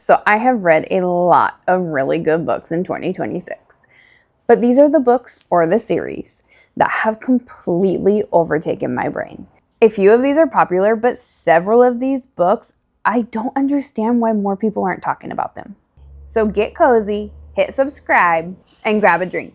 So I have read a lot of really good books in 2026, but these are the books or the series that have completely overtaken my brain. A few of these are popular, but several of these books, I don't understand why more people aren't talking about them. So get cozy, hit subscribe, and grab a drink.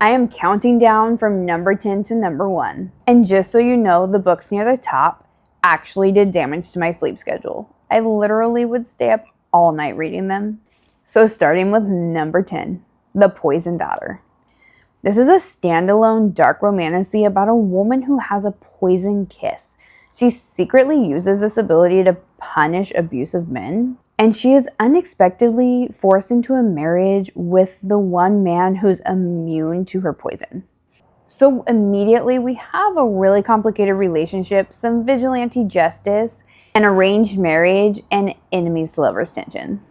I am counting down from number 10 to number 1. And just so you know, the books near the top actually did damage to my sleep schedule. I literally would stay up all night reading them. So starting with number 10, The Poison Daughter. This is a standalone dark romantasy about a woman who has a poison kiss. She secretly uses this ability to punish abusive men, and she is unexpectedly forced into a marriage with the one man who's immune to her poison. So immediately we have a really complicated relationship, some vigilante justice, an arranged marriage, and enemies to lovers tension.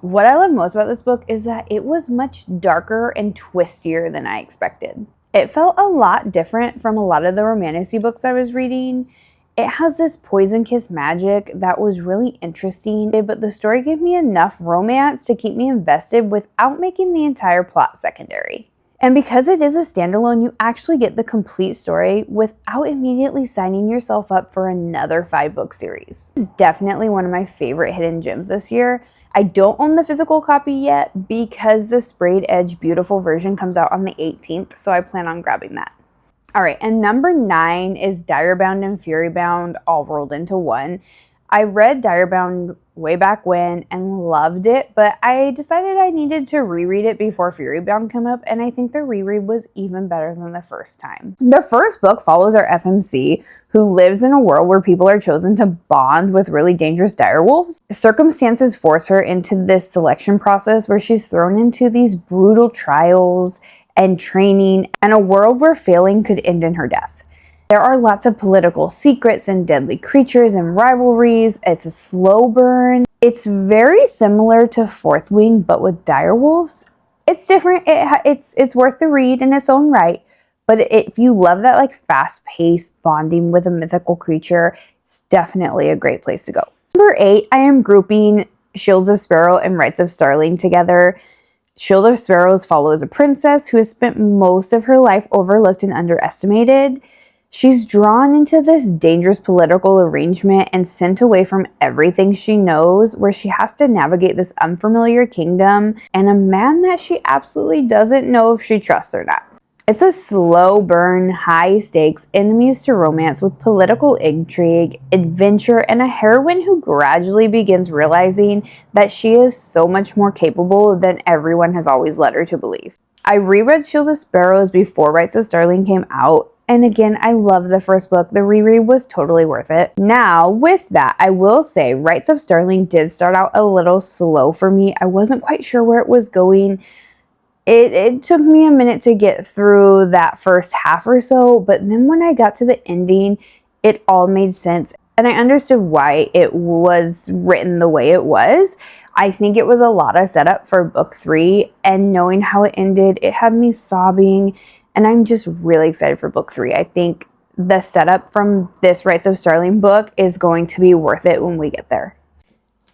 What I love most about this book is that it was much darker and twistier than I expected. It felt a lot different from a lot of the romantasy books I was reading. It has this poison kiss magic that was really interesting, but the story gave me enough romance to keep me invested without making the entire plot secondary. And because it is a standalone, you actually get the complete story without immediately signing yourself up for another 5-book series. It's definitely one of my favorite hidden gems this year. I don't own the physical copy yet because the sprayed edge beautiful version comes out on the 18th, so I plan on grabbing that. All right, and number 9 is Direbound and Furybound all rolled into one. I read Direbound way back when and loved it, but I decided I needed to reread it before Furybound came up, and I think the reread was even better than the first time. The first book follows our FMC, who lives in a world where people are chosen to bond with really dangerous direwolves. Circumstances force her into this selection process where she's thrown into these brutal trials and training, and a world where failing could end in her death. There are lots of political secrets and deadly creatures and rivalries. It's a slow burn. It's very similar to Fourth Wing, but with direwolves. It's different. It's worth the read in its own right. But if you love that like fast-paced bonding with a mythical creature, it's definitely a great place to go. Number 8, I am grouping Shields of Sparrow and Rites of Starling together. Shield of Sparrows follows a princess who has spent most of her life overlooked and underestimated. She's drawn into this dangerous political arrangement and sent away from everything she knows, where she has to navigate this unfamiliar kingdom and a man that she absolutely doesn't know if she trusts or not. It's a slow burn, high stakes, enemies to romance with political intrigue, adventure, and a heroine who gradually begins realizing that she is so much more capable than everyone has always led her to believe. I reread Shield of Sparrows before Rites of Starling came out, and again, I love the first book. The reread was totally worth it. Now, with that, I will say Rites of Starling did start out a little slow for me. I wasn't quite sure where it was going. It took me a minute to get through that first half or so, but then when I got to the ending, it all made sense, and I understood why it was written the way it was. I think it was a lot of setup for book 3, and knowing how it ended, it had me sobbing, and I'm just really excited for book 3. I think the setup from this Rites of Starling book is going to be worth it when we get there.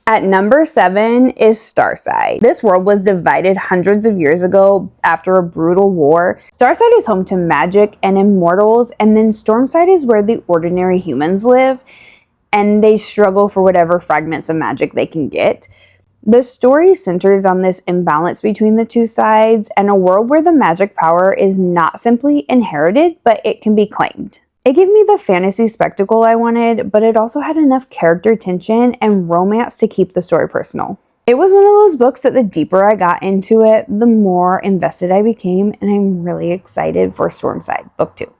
At number 7 is Starside. This world was divided hundreds of years ago after a brutal war. Starside is home to magic and immortals, and then Stormside is where the ordinary humans live, and they struggle for whatever fragments of magic they can get. The story centers on this imbalance between the two sides and a world where the magic power is not simply inherited, but it can be claimed. It gave me the fantasy spectacle I wanted, but it also had enough character tension and romance to keep the story personal. It was one of those books that the deeper I got into it, the more invested I became, and I'm really excited for Stormside, book 2.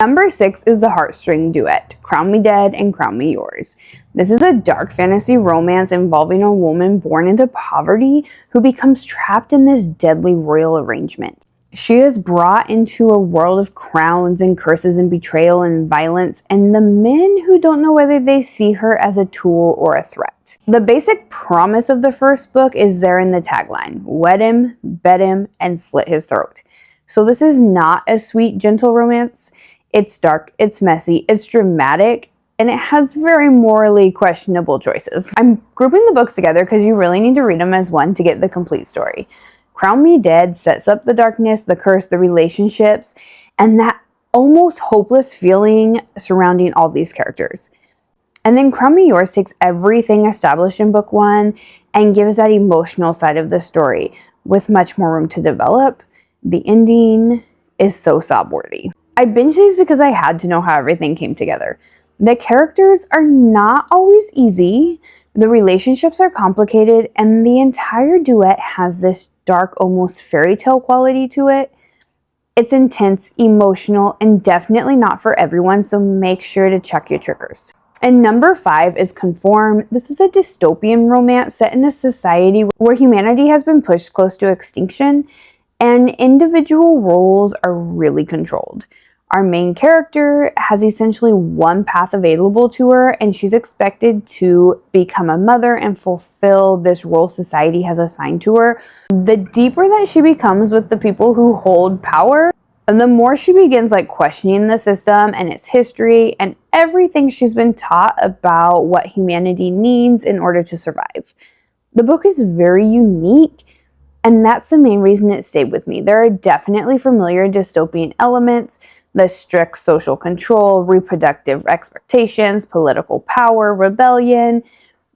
Number 6 is the Heartstring Duet, Crown Me Dead and Crown Me Yours. This is a dark fantasy romance involving a woman born into poverty who becomes trapped in this deadly royal arrangement. She is brought into a world of crowns and curses and betrayal and violence, and the men who don't know whether they see her as a tool or a threat. The basic promise of the first book is there in the tagline: wed him, bed him, and slit his throat. So this is not a sweet, gentle romance. It's dark, it's messy, it's dramatic, and it has very morally questionable choices. I'm grouping the books together because you really need to read them as one to get the complete story. Crown Me Dead sets up the darkness, the curse, the relationships, and that almost hopeless feeling surrounding all these characters. And then Crown Me Yours takes everything established in book one and gives that emotional side of the story with much more room to develop. The ending is so sob-worthy. I binged these because I had to know how everything came together. The characters are not always easy, the relationships are complicated, and the entire duet has this dark, almost fairy tale quality to it. It's intense, emotional, and definitely not for everyone, so make sure to check your triggers. And number 5 is Conform. This is a dystopian romance set in a society where humanity has been pushed close to extinction and individual roles are really controlled. Our main character has essentially one path available to her, and she's expected to become a mother and fulfill this role society has assigned to her. The deeper that she becomes with the people who hold power, the more she begins questioning the system and its history and everything she's been taught about what humanity needs in order to survive. The book is very unique, and that's the main reason it stayed with me. There are definitely familiar dystopian elements, the strict social control, reproductive expectations, political power, rebellion,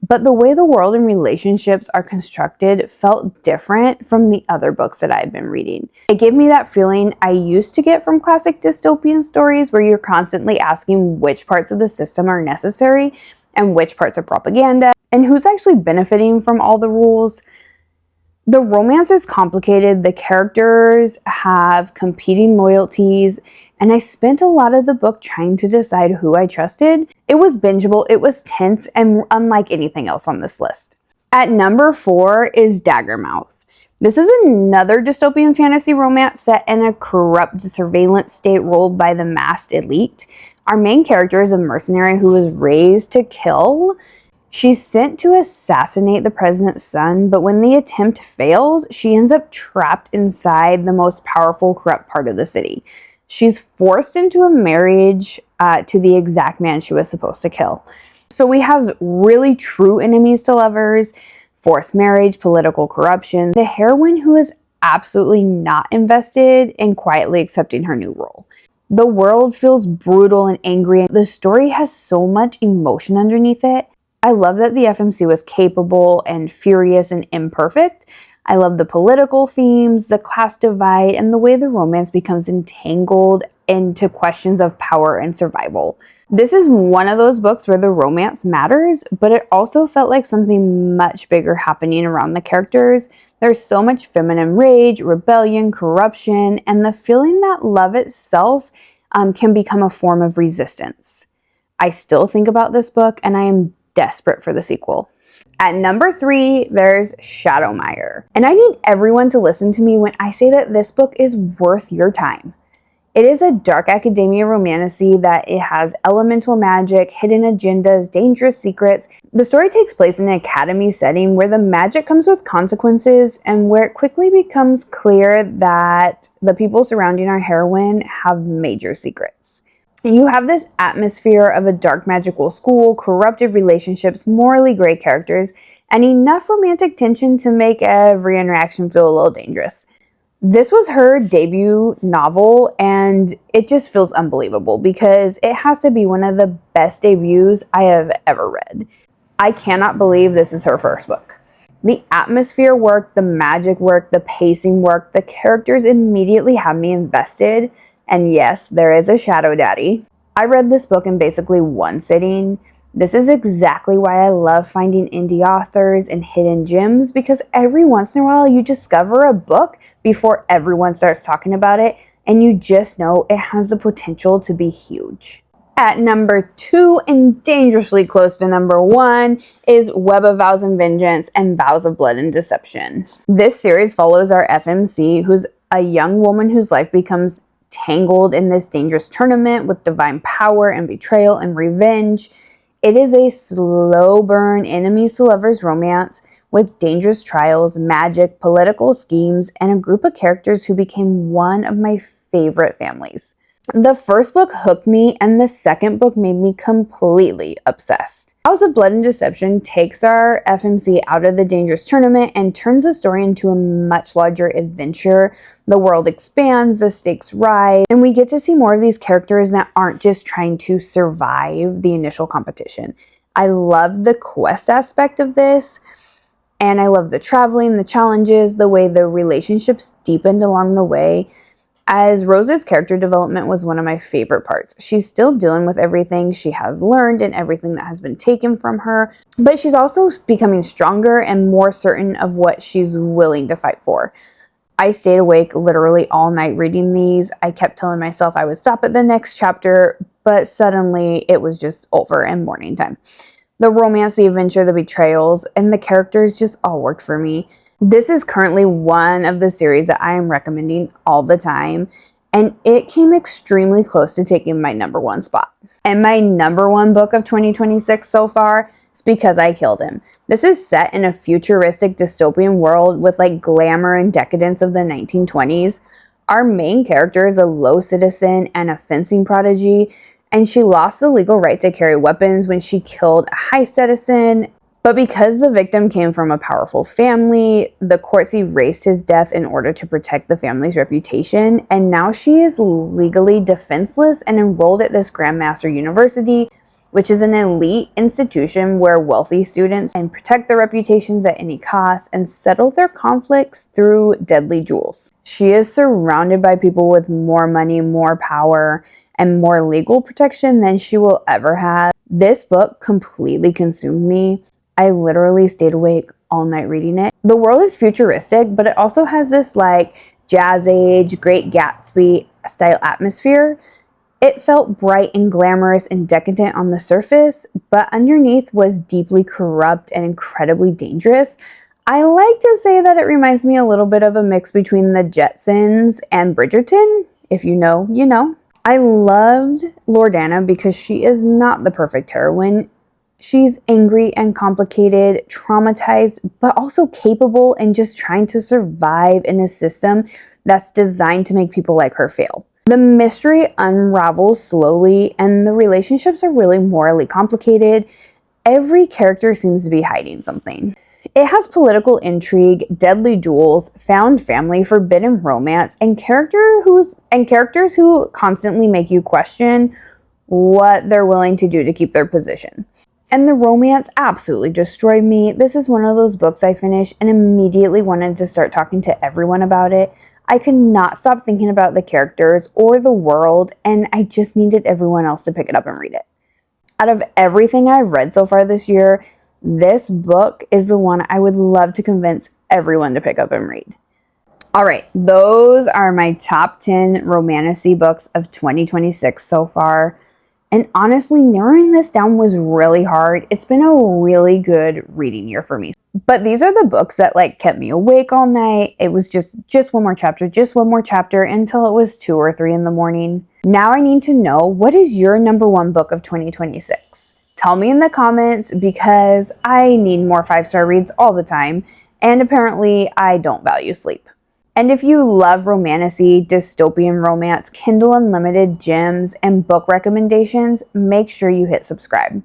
but the way the world and relationships are constructed felt different from the other books that I've been reading. It gave me that feeling I used to get from classic dystopian stories where you're constantly asking which parts of the system are necessary and which parts are propaganda and who's actually benefiting from all the rules. The romance is complicated, the characters have competing loyalties, and I spent a lot of the book trying to decide who I trusted. It was bingeable, it was tense, and unlike anything else on this list. At number 4 is Daggermouth. This is another dystopian fantasy romance set in a corrupt surveillance state ruled by the masked elite. Our main character is a mercenary who was raised to kill. She's sent to assassinate the president's son, but when the attempt fails, she ends up trapped inside the most powerful, corrupt part of the city. She's forced into a marriage to the exact man she was supposed to kill. So we have really true enemies to lovers, forced marriage, political corruption, the heroine who is absolutely not invested in quietly accepting her new role. The world feels brutal and angry, and the story has so much emotion underneath it. I love that the FMC was capable and furious and imperfect. I love the political themes, the class divide, and the way the romance becomes entangled into questions of power and survival. This is one of those books where the romance matters, but it also felt like something much bigger happening around the characters. There's so much feminine rage, rebellion, corruption, and the feeling that love itself can become a form of resistance. I still think about this book, and I am desperate for the sequel. At number 3, there's Shadowmire. And I need everyone to listen to me when I say that this book is worth your time. It is a dark academia romantasy that it has elemental magic, hidden agendas, dangerous secrets. The story takes place in an academy setting where the magic comes with consequences and where it quickly becomes clear that the people surrounding our heroine have major secrets. You have this atmosphere of a dark magical school, corrupted relationships, morally gray characters, and enough romantic tension to make every interaction feel a little dangerous. This was her debut novel, and it just feels unbelievable because it has to be one of the best debuts I have ever read. I cannot believe this is her first book. The atmosphere worked, the magic worked, the pacing worked, the characters immediately had me invested. And yes, there is a shadow daddy. I read this book in basically one sitting. This is exactly why I love finding indie authors and hidden gems, because every once in a while you discover a book before everyone starts talking about it, and you just know it has the potential to be huge. At number 2, and dangerously close to number 1, is Web of Vows and Vengeance and Vows of Blood and Deception. This series follows our FMC, who's a young woman whose life becomes tangled in this dangerous tournament with divine power and betrayal and revenge. It is a slow burn enemies to lovers romance with dangerous trials, magic, political schemes, and a group of characters who became one of my favorite families. The first book hooked me, and the second book made me completely obsessed. House of Blood and Deception takes our FMC out of the dangerous tournament and turns the story into a much larger adventure. The world expands, the stakes rise, and we get to see more of these characters that aren't just trying to survive the initial competition. I love the quest aspect of this, and I love the traveling, the challenges, the way the relationships deepened along the way. As Rose's character development was one of my favorite parts. She's still dealing with everything she has learned and everything that has been taken from her, but she's also becoming stronger and more certain of what she's willing to fight for. I stayed awake literally all night reading these. I kept telling myself I would stop at the next chapter, but suddenly it was just over and morning time. The romance, the adventure, the betrayals, and the characters just all worked for me. This is currently one of the series that I am recommending all the time, and it came extremely close to taking my number one spot. And my number one book of 2026 so far is Because I Killed Him. This is set in a futuristic dystopian world with like glamour and decadence of the 1920s. Our main character is a low citizen and a fencing prodigy, and she lost the legal right to carry weapons when she killed a high citizen. But because the victim came from a powerful family, the courts erased his death in order to protect the family's reputation, and now she is legally defenseless and enrolled at this Grandmaster University, which is an elite institution where wealthy students can protect their reputations at any cost and settle their conflicts through deadly duels. She is surrounded by people with more money, more power, and more legal protection than she will ever have. This book completely consumed me. I literally stayed awake all night reading it. The world is futuristic, but it also has this like Jazz Age, Great Gatsby style atmosphere. It felt bright and glamorous and decadent on the surface, but underneath was deeply corrupt and incredibly dangerous. I like to say that it reminds me a little bit of a mix between the Jetsons and Bridgerton. If you know, you know. I loved Lordana because she is not the perfect heroine. She's angry and complicated, traumatized, but also capable and just trying to survive in a system that's designed to make people like her fail. The mystery unravels slowly, and the relationships are really morally complicated. Every character seems to be hiding something. It has political intrigue, deadly duels, found family, forbidden romance, and characters who constantly make you question what they're willing to do to keep their position. And the romance absolutely destroyed me. This is one of those books I finished and immediately wanted to start talking to everyone about it. I could not stop thinking about the characters or the world, and I just needed everyone else to pick it up and read it. Out of everything I've read so far this year, this book is the one I would love to convince everyone to pick up and read. All right, those are my top 10 Romantasy books of 2026 so far. And honestly, narrowing this down was really hard. It's been a really good reading year for me. But these are the books that like kept me awake all night. It was just one more chapter until it was 2 or 3 in the morning. Now I need to know, what is your number one book of 2026? Tell me in the comments because I need more 5-star reads all the time. And apparently I don't value sleep. And if you love romantasy, dystopian romance, Kindle Unlimited gems, and book recommendations, make sure you hit subscribe.